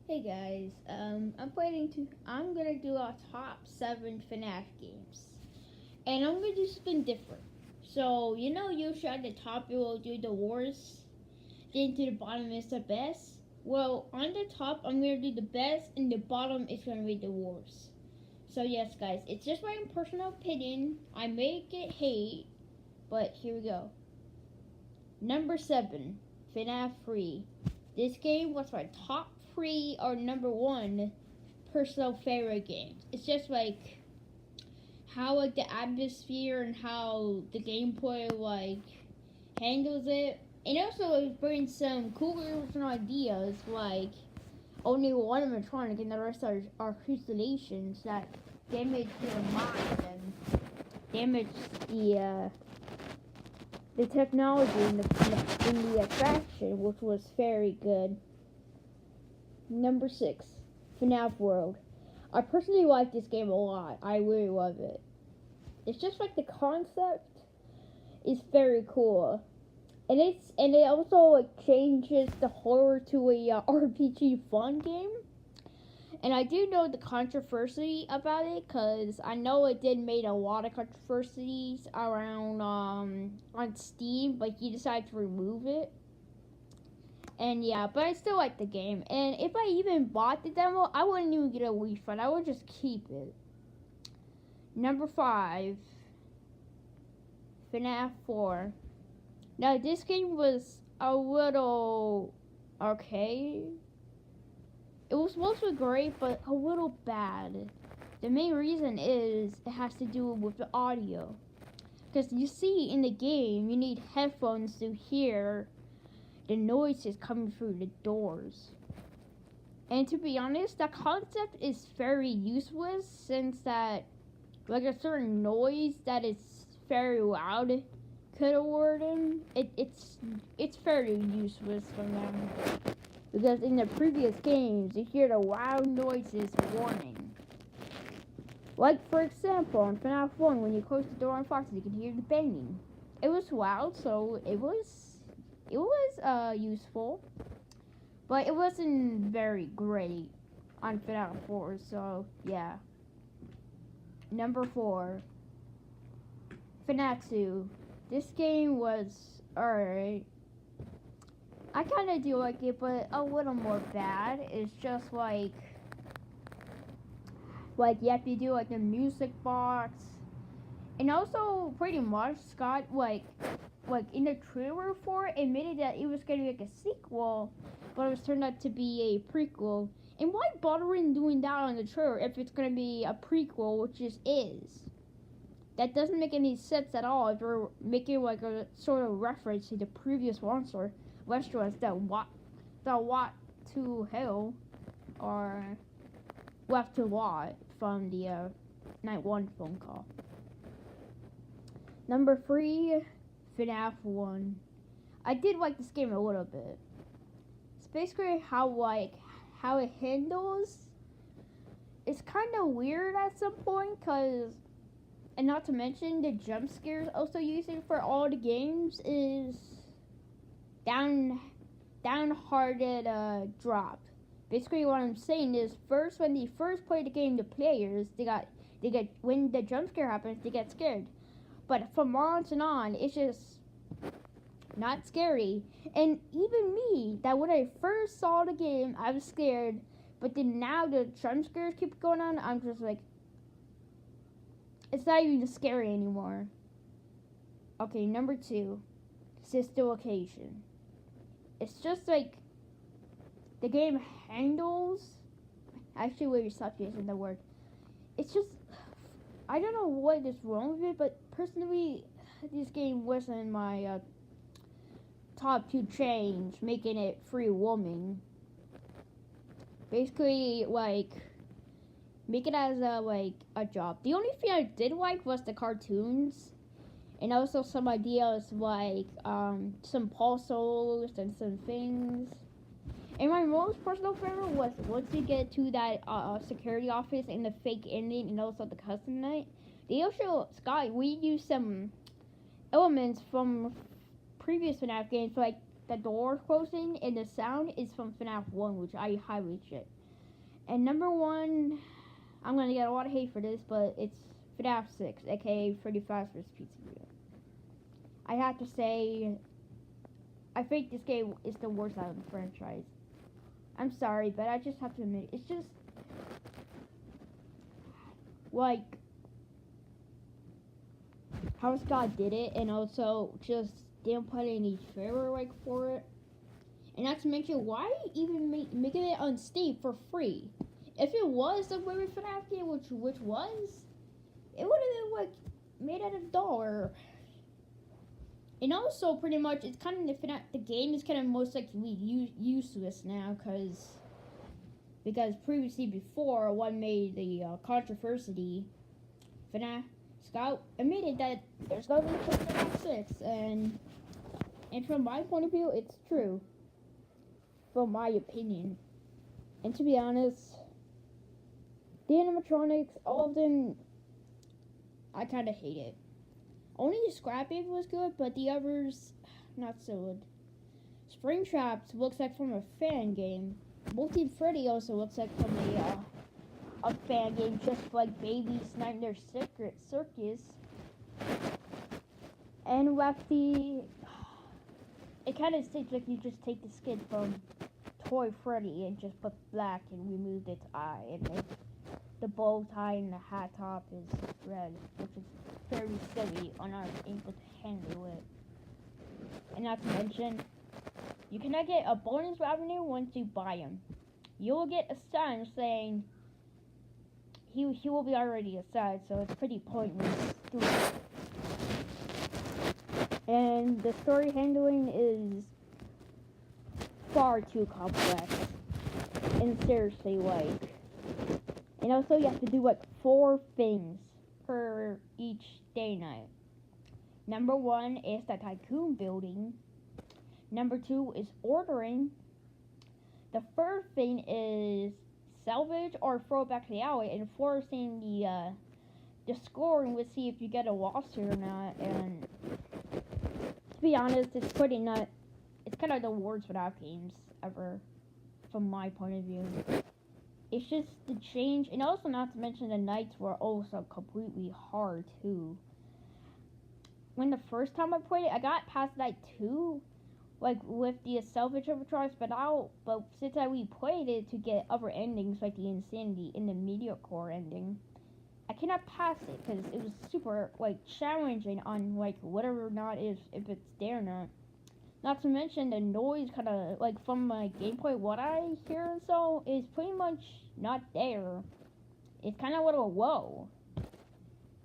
Hey guys, I'm gonna do our top 7 FNAF games, and I'm gonna do something different. So usually at the top it will do the worst, then to the bottom is the best. Well, on the top I'm gonna do the best, and the bottom is gonna be the worst. So yes, guys, it's just my own personal opinion. I may get hate, but here we go. Number 7, FNAF 3. This game was my top 3 or number 1 personal favorite games. It's just like how the atmosphere and how the gameplay handles it. And also it brings some cool original ideas like only one animatronic and the rest are hallucinations that damage your mind and damage the technology in the attraction, which was very good. Number 6, FNAF World. I personally like this game a lot. I really love it. It's just like the concept is very cool, and it also changes the horror to a RPG fun game. And I do know the controversy about it because I know it did made a lot of controversies around on Steam, but he decided to remove it. And yeah, but I still like the game. And if I even bought the demo, I wouldn't even get a refund. I would just keep it. Number 5, FNAF 4. Now this game was a little okay. It was mostly great, but a little bad. The main reason is it has to do with the audio. Because you see in the game, you need headphones to hear the noises coming through the doors. And to be honest, that concept is very useless since that like a certain noise that is very loud could award him. It's very useless for them. Because in the previous games you hear the loud noises warning. Like for example in FNAF 1 when you close the door on Fox you can hear the banging. It was loud, so it was useful, but it wasn't very great on FNAF 4, so yeah. Number 4, FNAF 2. This game was alright. I kind of do like it, but a little more bad. It's just like you have to do like the music box, and also pretty much Scott like in the trailer for it admitted that it was gonna be like a sequel, but it was turned out to be a prequel. And why bothering doing that on the trailer if it's gonna be a prequel, which is? That doesn't make any sense at all if you're making like a sort of reference to the previous monster restaurants that Wat to Hell or Left to Lot from the Night 1 phone call. Number 3, FNAF 1. I did like this game a little bit. It's basically how it handles. It's kind of weird at some point, and not to mention the jump scares also using for all the games is downhearted dropped. Basically, what I'm saying is, when they first play the game, the players they get when the jump scare happens, they get scared. But from on it's just not scary. And even me, that when I first saw the game, I was scared. But then now the jump scares keep going on, I'm just like, it's not even scary anymore. Okay, number 2, Sister Location. It's just like the game handles. Actually, wait, stop using the word. It's just, I don't know what is wrong with it, but personally, this game wasn't my top 2 change, making it free roaming. Basically, like, make it as a job. The only thing I did like was the cartoons, and also some ideas like some puzzles and some things. And my most personal favorite was once you get to that security office and the fake ending and also the custom night. They also, Scott, we used some elements from previous FNAF games, like the door closing and the sound is from FNAF 1, which I highly shit. And number 1, I'm gonna get a lot of hate for this, but it's FNAF 6, aka Freddy Fazbear's Pizzeria. I have to say, I think this game is the worst out of the franchise. I'm sorry, but I just have to admit, it's just like how Scott did it, and also just didn't put any trailer like for it. And not to mention, why even making it on Steam for free? If it was the way FNAF game, which was, it would have been like made at $1. And also, pretty much, it's kind of the game is kind of most likely useless now because previously before one made the controversy, FNAF Scout admitted that there's no need for FNAF 6, and from my point of view, it's true. From my opinion, and to be honest, the animatronics, all of them, I kind of hate it. Only Scrap Baby was good, but the others, not so good. Springtraps looks like from a fan game. Multi Freddy also looks like from a fan game, just like Baby's Nightmare Circus. And Lefty, it kind of seems like you just take the skin from Toy Freddy and just put black and removed its eye, and the bow tie and the hat top is red, which is very silly on our able to handle it. And not to mention, you cannot get a bonus revenue once you buy him. You will get a sign saying he will be already assigned, so it's pretty pointless doing it. And the story handling is far too complex. And seriously, like, and also you have to do like 4 things per each day night. Number 1 is the tycoon building. Number 2 is ordering. The third thing is salvage or throw it back to the alley, and forcing the scoring would see if you get a loss or not. And to be honest, it's pretty nut. It's kind of the worst FNAF games ever, from my point of view. It's just the change, and also not to mention the nights were also completely hard too. When the first time I played it, I got past night 2, like with the salvage overdrives, but since I replayed it to get other endings like the insanity and the media core ending, I cannot pass it because it was super like challenging on like whatever or not if it's there or not. Not to mention the noise kind of like from my gameplay, what I hear and so is pretty much not there. It's kind of a little low,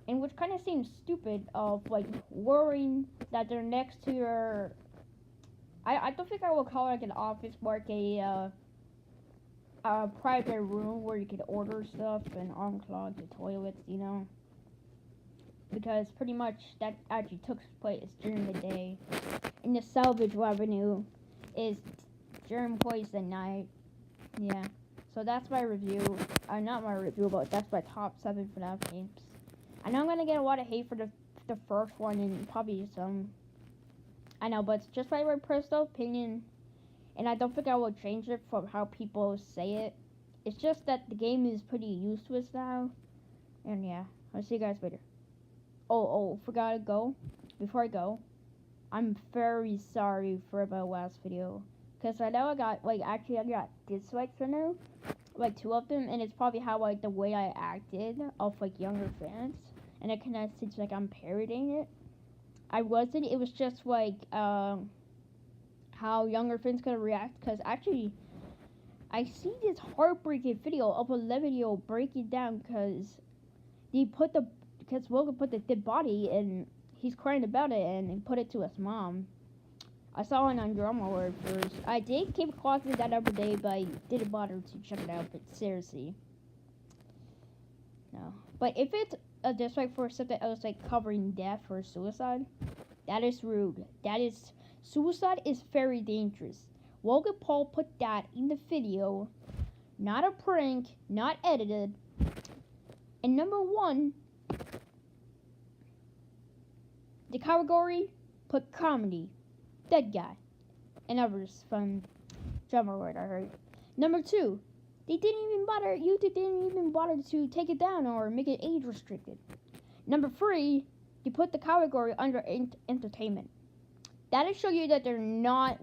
and which kind of seems stupid of like worrying that they're next to your. I don't think I will call it like an office, more like a private room where you could order stuff and unclog the toilets, you know. Because pretty much that actually took place during the day. And the salvage revenue is during the night. Yeah. So that's my review. Not my review, but that's my top 7 FNAF games. I know I'm going to get a lot of hate for the first one and probably some. I know, but it's just my personal opinion. And I don't think I will change it from how people say it. It's just that the game is pretty useless now. And yeah, I'll see you guys later. Oh, forgot to go. Before I go, I'm very sorry for my last video. Because I know I got dislikes right now. Like 2 of them. And it's probably how, like, the way I acted of, like, younger fans. And it kind of seems like I'm parodying it. I wasn't. It was just, like, how younger fans gonna react. Because actually, I see this heartbreaking video of a 11-year-old breaking down because Logan put the dead body and he's crying about it and he put it to his mom. I saw it on Drama Word first. I did came across it that other day, but I didn't bother to check it out. But seriously, no. But if it's a dislike for something else like covering death or suicide, that is rude. Suicide is very dangerous. Logan Paul put that in the video, not a prank, not edited. And number 1, the category put comedy, dead guy. and others from Drummerwood, I heard. Number 2, YouTube didn't even bother to take it down or make it age restricted. Number 3, you put the category under entertainment. That'll show you that they're not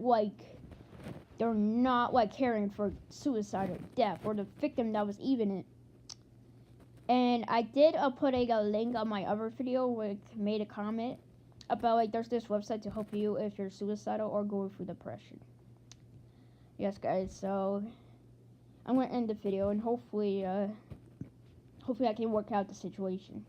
caring for suicide or death or the victim that was even it. And I did put a link on my other video where it made a comment about there's this website to help you if you're suicidal or going through depression. Yes, guys. So I'm gonna end the video and hopefully I can work out the situation.